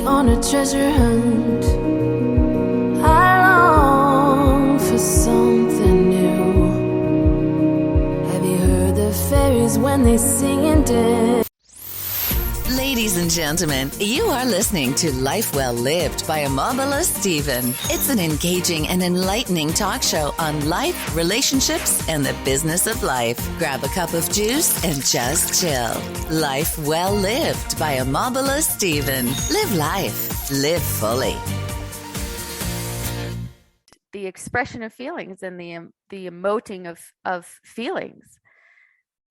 on a treasure hunt. I long for something new. Have you heard the fairies when they sing and dance? Ladies and gentlemen, you are listening to Life Well Lived by Omobola Stephen. It's an engaging and enlightening talk show on life, relationships, and the business of life. Grab a cup of juice and just chill. Life Well Lived by Omobola Stephen. Live life. Live fully. The expression of feelings and the emoting of feelings.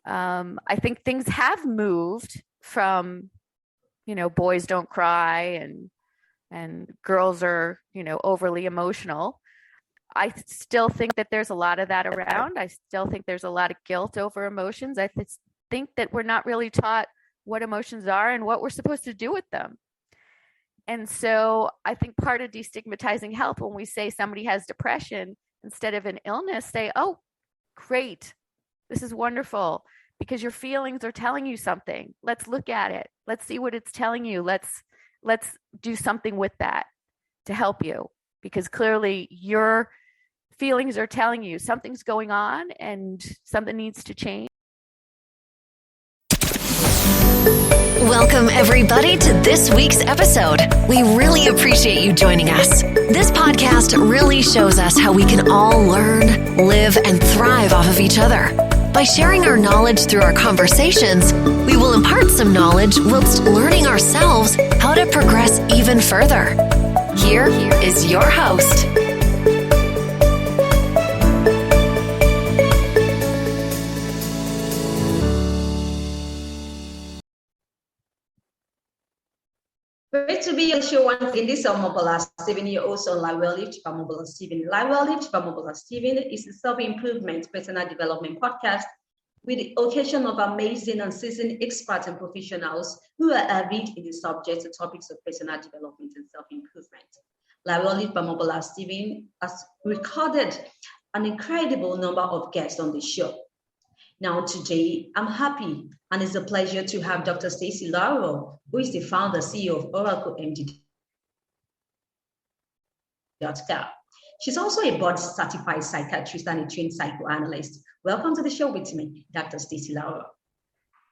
I think things have moved from, boys don't cry and girls are, overly emotional. I still think that there's a lot of that around. I still think there's a lot of guilt over emotions. I think that we're not really taught what emotions are and what we're supposed to do with them. And so I think part of destigmatizing health, when we say somebody has depression, instead of an illness, say, oh, great, this is wonderful, because your feelings are telling you something. Let's look at it. Let's see what it's telling you. Let's do something with that to help you, because clearly your feelings are telling you something's going on and something needs to change. Welcome, everybody, to this week's episode. We really appreciate you joining us. This podcast really shows us how we can all learn, live, and thrive off of each other. By sharing our knowledge through our conversations, we will impart some knowledge whilst learning ourselves how to progress even further. Here is your host. Great to be on the show once again. This is Omobola Stephen. You're also on Life Well Lived by Omobola Stephen. Life Well Lived by Omobola Stephen is a self-improvement, personal development podcast with the occasion of amazing and seasoned experts and professionals who are avid in the subjects and topics of personal development and self-improvement. Life Well Lived by Omobola Stephen has recorded an incredible number of guests on the show. Now, today, I'm happy and it's a pleasure to have Dr.Stacie Lauro, who is the founder, CEO of OracleMD.com. She's also a board-certified psychiatrist and a trained psychoanalyst. Welcome to the show with me, Dr.Stacie Lauro.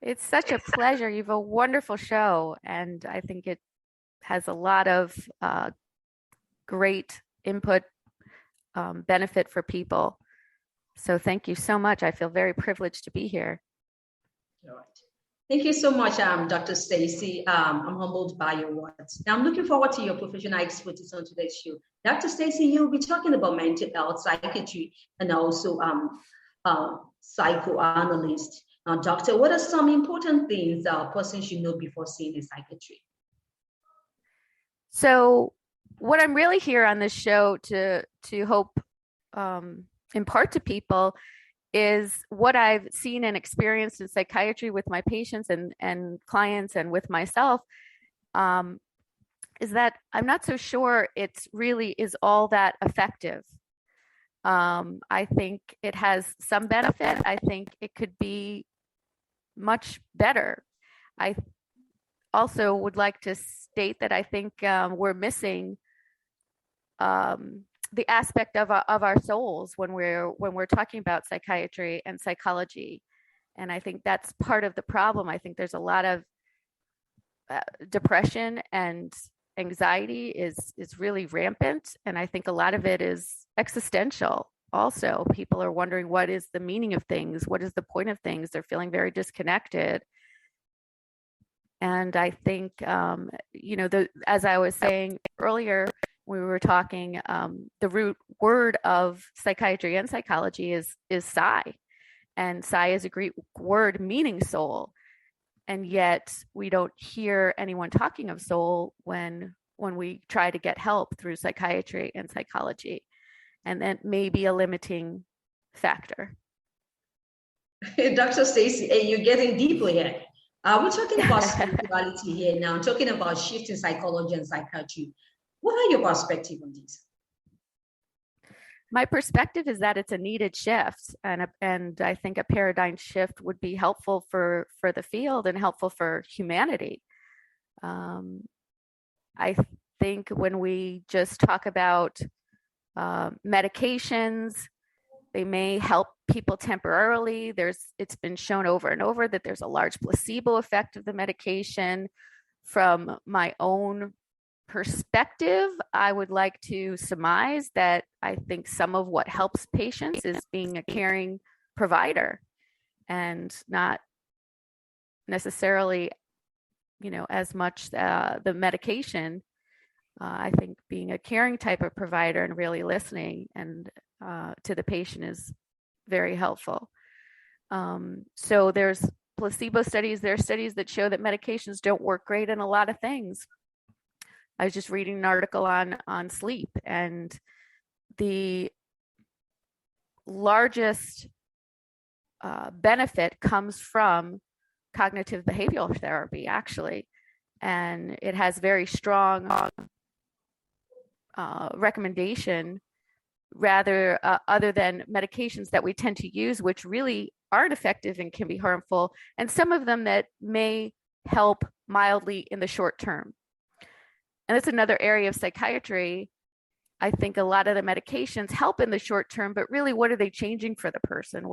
It's such a pleasure. You have a wonderful show, and I think it has a lot of great input, benefit for people. So thank you so much. I feel very privileged to be here. All right. Thank you so much, Dr. Stacie. I'm humbled by your words. Now, I'm looking forward to your professional expertise on today's show. Dr. Stacie, you'll be talking about mental health, psychiatry, and also psychoanalyst. Now, doctor, what are some important things a person should know before seeing a psychiatrist? So what I'm really here on this show to hope impart to people is what I've seen and experienced in psychiatry with my patients and clients and with myself, is that I'm not so sure it really is all that effective. I think it has some benefit. I think it could be much better. I also would like to state that I think we're missing the aspect of our souls when we're talking about psychiatry and psychology, and I think that's part of the problem. I think there's a lot of depression and anxiety is really rampant, and I think a lot of it is existential. Also, people are wondering what is the meaning of things, what is the point of things. They're feeling very disconnected, and I think as I was saying earlier, we were talking, the root word of psychiatry and psychology is psi, and psi is a Greek word meaning soul, and yet we don't hear anyone talking of soul when we try to get help through psychiatry and psychology, and that may be a limiting factor. Dr. Stacie, you're getting deeper here. We're talking about spirituality here now, talking about shift in psychology and psychiatry. What are your perspectives on this? My perspective is that it's a needed shift, and I think a paradigm shift would be helpful for the field and helpful for humanity. I think when we just talk about medications, they may help people temporarily. It's been shown over and over that there's a large placebo effect of the medication. From my own perspective, I would like to surmise that I think some of what helps patients is being a caring provider and not necessarily, as much the medication. I think being a caring type of provider and really listening and to the patient is very helpful. So there's placebo studies. There are studies that show that medications don't work great in a lot of things. I was just reading an article on sleep, and the largest benefit comes from cognitive behavioral therapy, actually. And it has very strong recommendation rather other than medications that we tend to use, which really aren't effective and can be harmful, and some of them that may help mildly in the short term. And that's another area of psychiatry. I think a lot of the medications help in the short term, but really, what are they changing for the person?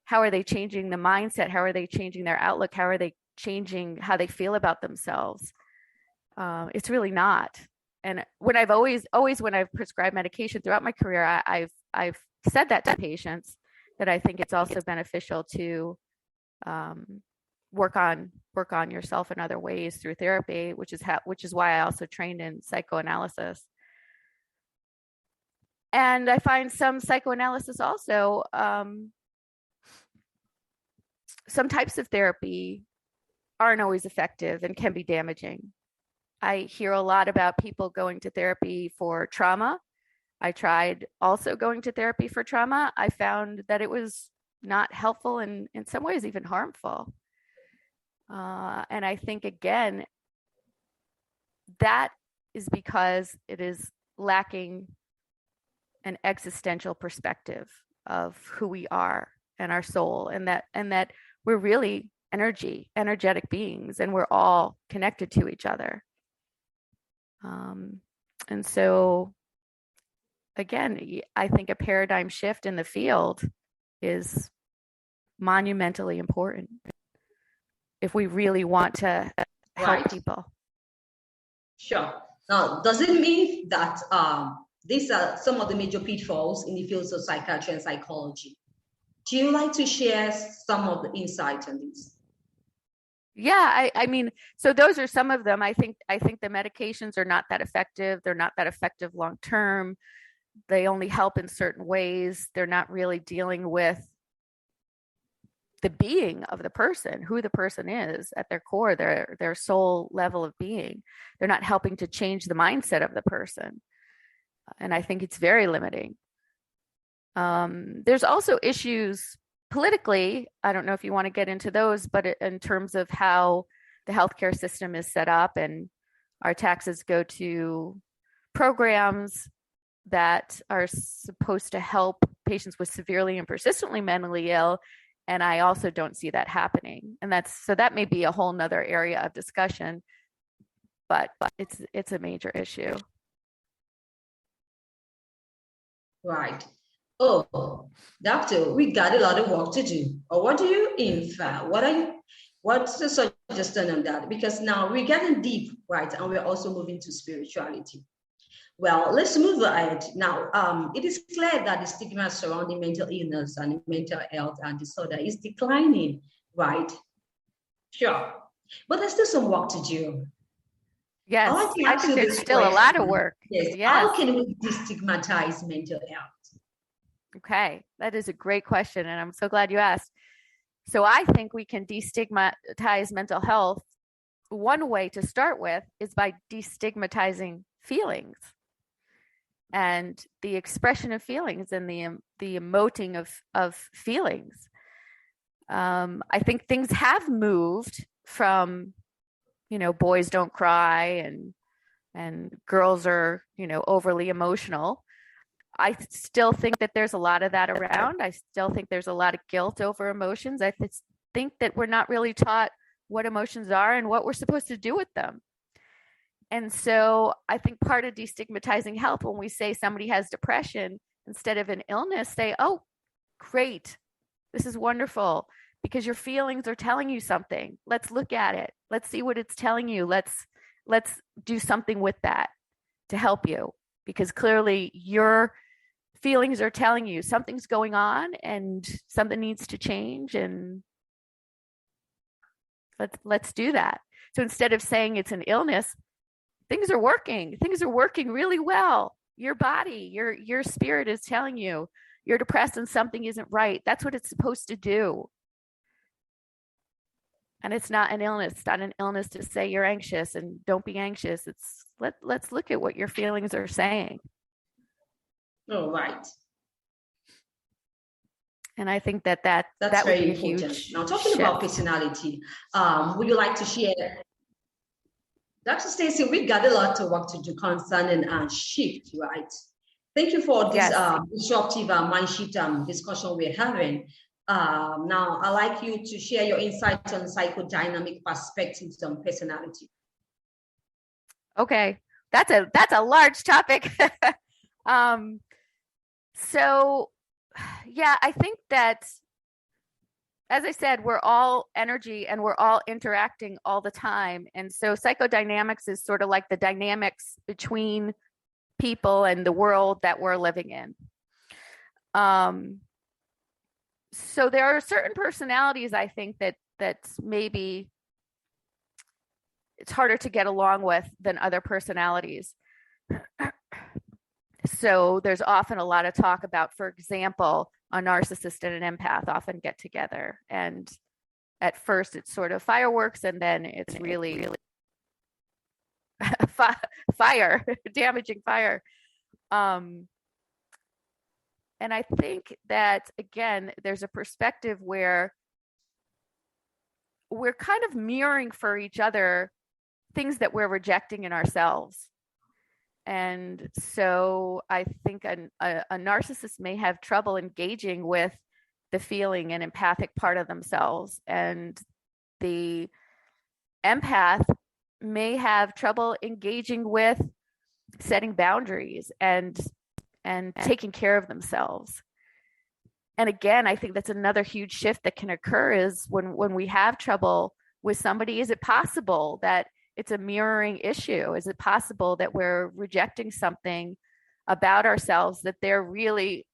How are they changing the mindset? How are they changing their outlook? How are they changing how they feel about themselves? It's really not. And when I've always when I've prescribed medication throughout my career, I've said that to patients, that I think it's also beneficial to work on yourself in other ways through therapy, which is why I also trained in psychoanalysis. And I find some psychoanalysis also, some types of therapy aren't always effective and can be damaging. I hear a lot about people going to therapy for trauma. I tried also going to therapy for trauma. I found that it was not helpful and in some ways even harmful. And I think, again, that is because it is lacking an existential perspective of who we are and our soul, and that we're really energetic beings, and we're all connected to each other. And so, again, I think a paradigm shift in the field is monumentally important if we really want to help people. Sure. Now, does it mean that these are some of the major pitfalls in the fields of psychiatry and psychology? Do you like to share some of the insight on this? Yeah, I mean, so those are some of them. I think the medications are not that effective. They're not that effective long term. They only help in certain ways. They're not really dealing with the being of the person, who the person is at their core, their soul level of being. They're not helping to change the mindset of the person. And I think it's very limiting. There's also issues politically. I don't know if you want to get into those, but in terms of how the healthcare system is set up, and our taxes go to programs that are supposed to help patients with severely and persistently mentally ill. And I also don't see that happening. And that may be a whole nother area of discussion, but it's a major issue. Right. Oh, doctor, we got a lot of work to do. Or what do you infer? What's the suggestion on that? Because now we're getting deep, right? And we're also moving to spirituality. Well, let's move ahead. Now, it is clear that the stigma surrounding mental illness and mental health and disorder is declining, right? Sure. But there's still some work to do. Yes, I think there's still a lot of work. Yes. How can we destigmatize mental health? Okay, that is a great question, and I'm so glad you asked. So I think we can destigmatize mental health. One way to start with is by destigmatizing feelings and the expression of feelings and the emoting of feelings. I think things have moved from, boys don't cry and girls are, overly emotional. I still think that there's a lot of that around. I still think there's a lot of guilt over emotions. I think that we're not really taught what emotions are and what we're supposed to do with them. And so I think part of destigmatizing health, when we say somebody has depression, instead of an illness, say, oh, great, this is wonderful, because your feelings are telling you something. Let's look at it. Let's see what it's telling you. Let's do something with that to help you, because clearly your feelings are telling you something's going on and something needs to change, and let's do that. So instead of saying it's an illness, things are working really well. Your body, your spirit is telling you you're depressed and something isn't right. That's what it's supposed to do. And it's not an illness. It's not an illness to say you're anxious and don't be anxious. It's let's look at what your feelings are saying. Oh, right. And I think that that That's would very be a important. huge Now, talking shift. about personality, would you like to share? Dr. Stacie, we've got a lot of work to do concerning shift, right? Thank you for this disruptive mind shift discussion we're having. Now, I'd like you to share your insights on psychodynamic perspectives on personality. Okay, that's a large topic. So, yeah, I think that, as I said, we're all energy and we're all interacting all the time. And so psychodynamics is sort of like the dynamics between people and the world that we're living in. So there are certain personalities, I think, that's maybe it's harder to get along with than other personalities. So there's often a lot of talk about, for example, a narcissist and an empath often get together. And at first it's sort of fireworks, and then it's really fire, damaging fire. And I think that, again, there's a perspective where we're kind of mirroring for each other things that we're rejecting in ourselves. And so I think a narcissist may have trouble engaging with the feeling and empathic part of themselves. And the empath may have trouble engaging with setting boundaries and taking care of themselves. And again, I think that's another huge shift that can occur is when we have trouble with somebody, is it possible that it's a mirroring issue? Is it possible that we're rejecting something about ourselves that they're really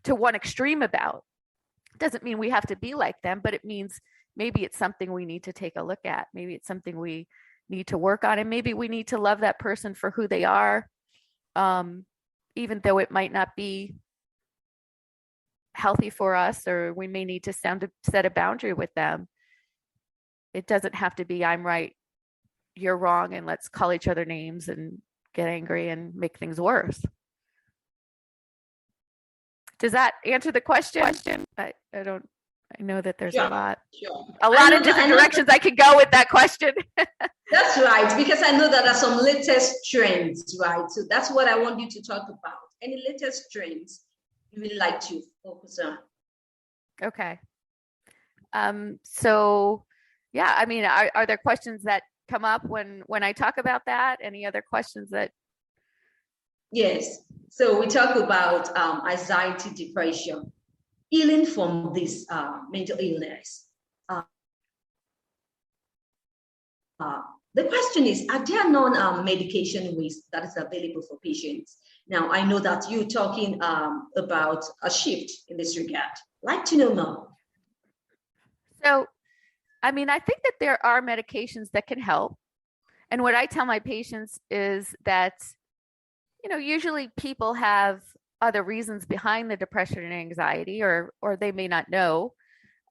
to one extreme about? Doesn't mean we have to be like them, but it means maybe it's something we need to take a look at. Maybe it's something we need to work on, and maybe we need to love that person for who they are, even though it might not be healthy for us, or we may need to set a boundary with them. It doesn't have to be, I'm right, you're wrong, and let's call each other names and get angry and make things worse. Does that answer the question? I know that there's a lot of different directions I could go with that question. That's right, because I know that there are some latest trends, right? So that's what I want you to talk about. Any latest trends you would like to focus on? Okay. So, yeah, I mean, are there questions that come up when I talk about that? Any other questions that? Yes. So we talk about anxiety, depression, healing from this mental illness. The question is, are there non-medication ways that is available for patients? Now, I know that you're talking about a shift in this regard. Like to know more. So, I mean, I think that there are medications that can help. And what I tell my patients is that, usually people have other reasons behind the depression and anxiety, or they may not know,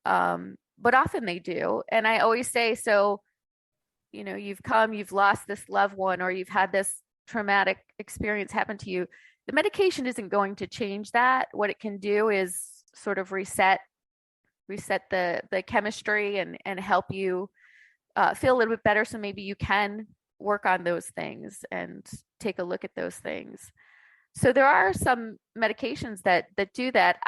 but often they do. And I always say, so, you've lost this loved one, or you've had this traumatic experience happen to you. The medication isn't going to change that. What it can do is sort of reset the chemistry and help you feel a little bit better. So maybe you can work on those things and take a look at those things. So there are some medications that do that.